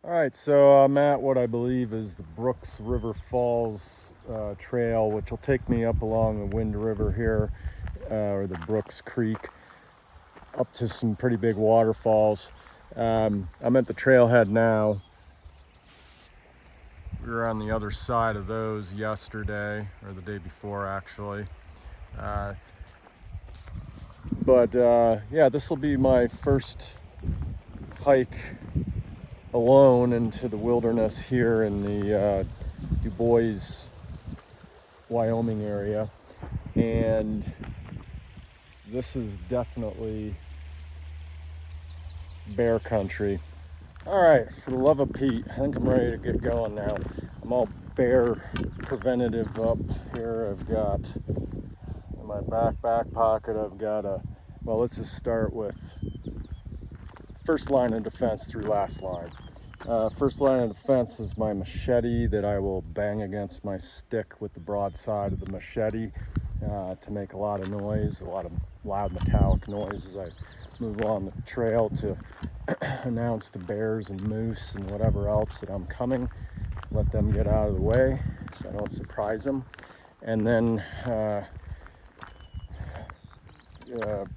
All right, so I'm at what I believe is the Brooks River Falls trail, which will take me up along the Wind River here, or the Brooks Creek, up to some pretty big waterfalls. I'm at the trailhead now. We were on the other side of those yesterday, or the day before actually. Yeah, this will be my first hike alone into the wilderness here in the Dubois, Wyoming area. And this is definitely bear country. All right, for the love of Pete, I think I'm ready to get going now. I'm all bear preventative up here. I've got in my back pocket, I've got well, let's just start with first line of defense through last line. First line of defense is my machete that I will bang against my stick with the broadside of the machete to make a lot of noise, a lot of loud metallic noise as I move along the trail to announce to bears and moose and whatever else that I'm coming. Let them get out of the way so I don't surprise them. And then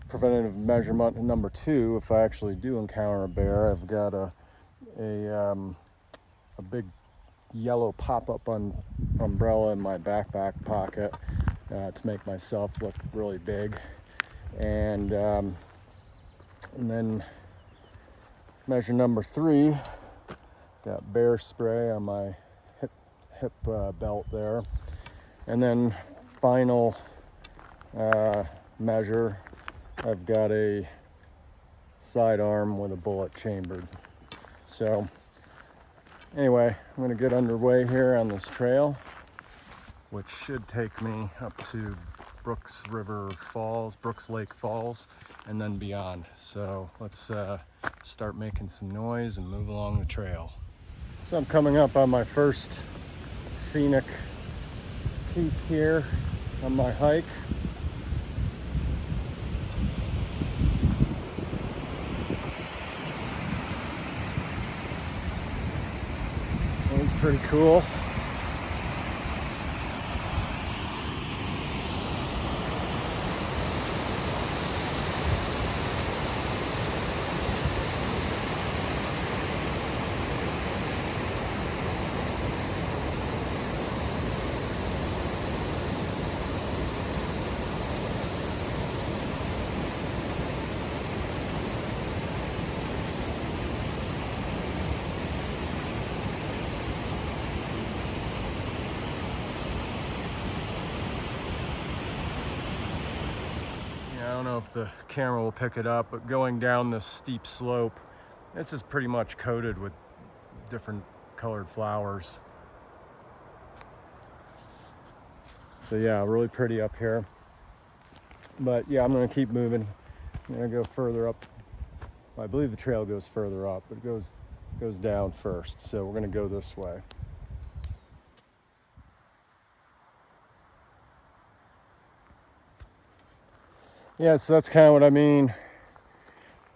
preventative measurement number 2, if I actually do encounter a bear, I've got a big yellow pop-up umbrella in my backpack pocket to make myself look really big. And then measure number 3, got bear spray on my hip belt there. And then final measure, I've got a sidearm with a bullet chambered. So anyway, I'm going to get underway here on this trail, which should take me up to Brooks Lake Falls, and then beyond. So let's start making some noise and move along the trail. So I'm coming up on my first scenic peak here on my hike. It was pretty cool. I don't know if the camera will pick it up, but going down this steep slope, this is pretty much coated with different colored flowers. So yeah, really pretty up here. But yeah, I'm gonna keep moving. I'm gonna go further up. Well, I believe the trail goes further up, but it goes down first. So we're gonna go this way. Yeah, so that's kind of what I mean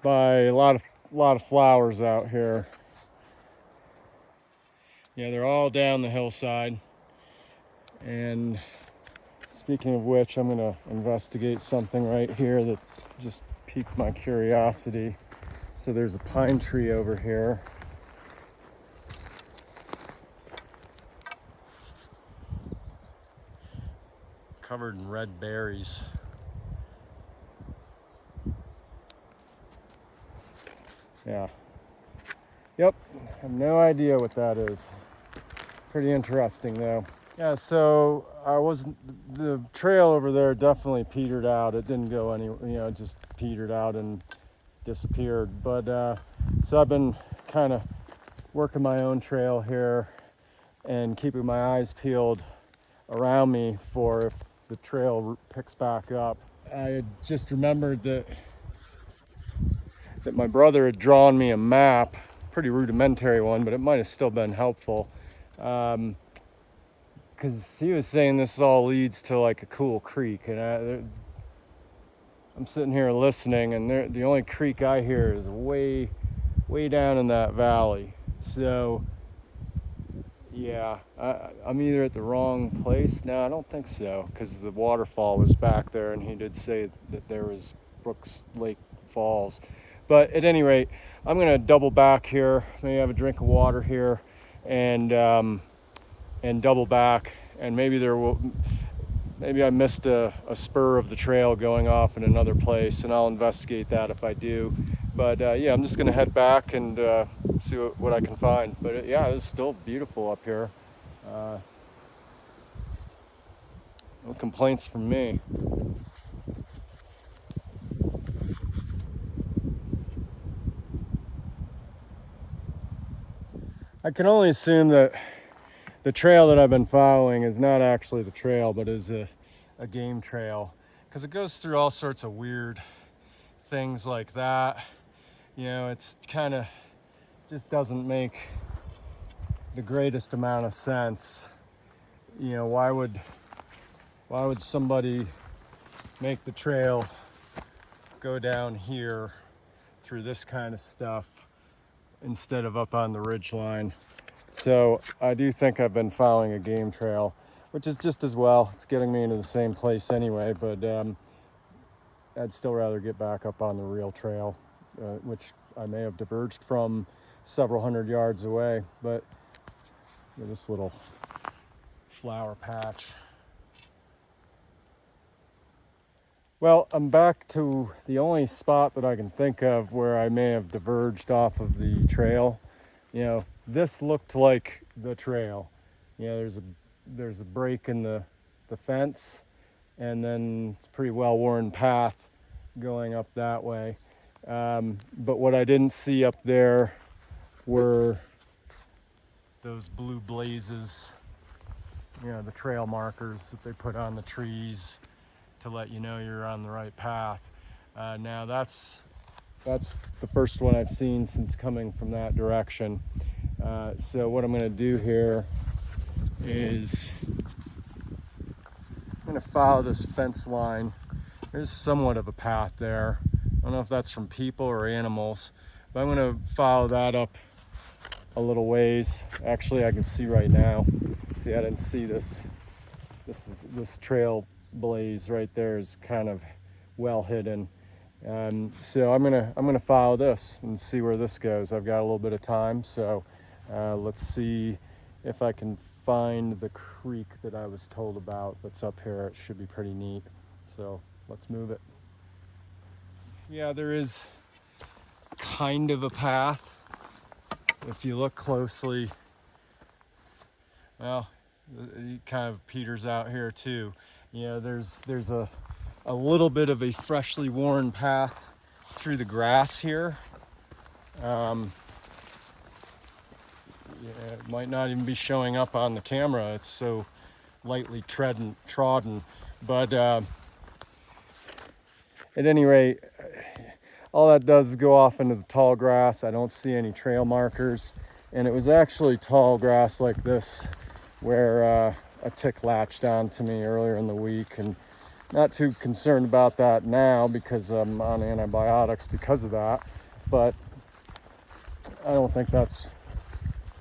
by a lot of flowers out here. Yeah, they're all down the hillside. And speaking of which, I'm gonna investigate something right here that just piqued my curiosity. So there's a pine tree over here. Covered in red berries. Yeah. Yep, I have no idea what that is. Pretty interesting though. Yeah, so the trail over there definitely petered out. It didn't go it just petered out and disappeared. But so I've been kind of working my own trail here and keeping my eyes peeled around me for if the trail picks back up. I had just remembered that my brother had drawn me a map, pretty rudimentary one, but it might have still been helpful. Because he was saying this all leads to like a cool creek, and I'm sitting here listening, and the only creek I hear is way down in that valley. So yeah, I'm either at the wrong place. No, I don't think so, because the waterfall was back there, and he did say that there was Brooks Lake Falls. But at any rate, I'm gonna double back here, maybe have a drink of water here, and double back, and maybe I missed a spur of the trail going off in another place, and I'll investigate that if I do. But yeah, I'm just gonna head back and see what I can find. But yeah, it's still beautiful up here. No complaints from me. I can only assume that the trail that I've been following is not actually the trail, but is a game trail, because it goes through all sorts of weird things like that. You know, it's kind of just doesn't make the greatest amount of sense. You know, why would somebody make the trail go down here through this kind of stuff instead of up on the ridge line? So I do think I've been following a game trail, which is just as well. It's getting me into the same place anyway, but I'd still rather get back up on the real trail, which I may have diverged from several hundred yards away. But this little flower patch. Well, I'm back to the only spot that I can think of where I may have diverged off of the trail. You know, this looked like the trail. You know, there's a break in the fence, and then it's a pretty well-worn path going up that way. But what I didn't see up there were those blue blazes, you know, the trail markers that they put on the trees to let you know you're on the right path. Now that's the first one I've seen since coming from that direction. So what I'm going to do here is I'm going to follow this fence line. There's somewhat of a path there. I don't know if that's from people or animals, but I'm going to follow that up a little ways. Actually, I can see right now. See, I didn't see this. This trail blaze right there is kind of well hidden. So I'm gonna follow this and see where this goes. I've got a little bit of time, so let's see if I can find the creek that I was told about that's up here. It should be pretty neat. So let's move it. Yeah, there is kind of a path. If you look closely, well, it kind of peters out here too. You know, there's a little bit of a freshly worn path through the grass here. Yeah, it might not even be showing up on the camera. It's so lightly trodden. But at any rate, all that does is go off into the tall grass. I don't see any trail markers. And it was actually tall grass like this where a tick latched onto me earlier in the week, and not too concerned about that now because I'm on antibiotics because of that. But I don't think that's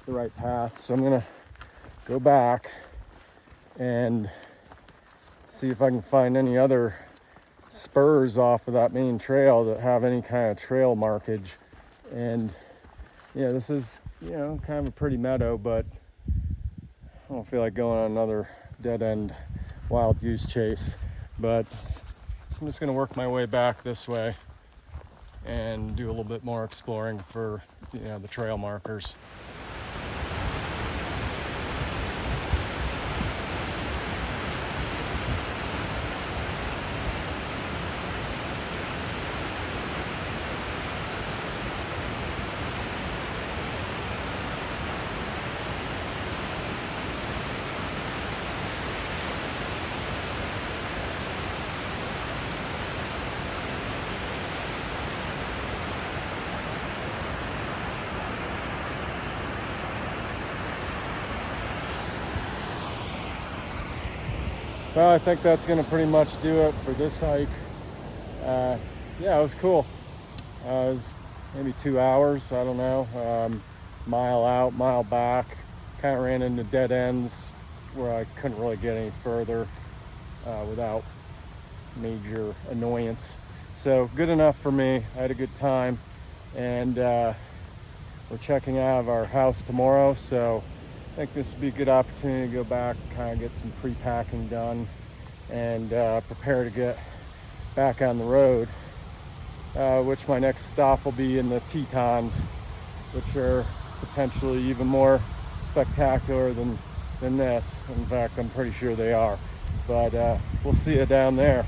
the right path, so I'm gonna go back and see if I can find any other spurs off of that main trail that have any kind of trail markage. And yeah, this is, you know, kind of a pretty meadow, but I don't feel like going on another dead-end wild goose chase. But so I'm just gonna work my way back this way and do a little bit more exploring for, you know, the trail markers. Well, I think that's going to pretty much do it for this hike. Yeah, it was cool. It was maybe 2 hours, I don't know. mile out, mile back. Kind of ran into dead ends where I couldn't really get any further without major annoyance. So good enough for me. I had a good time, and we're checking out of our house tomorrow, so I think this would be a good opportunity to go back, kind of get some pre-packing done, and prepare to get back on the road, which my next stop will be in the Tetons, which are potentially even more spectacular than this. In fact, I'm pretty sure they are, but we'll see you down there.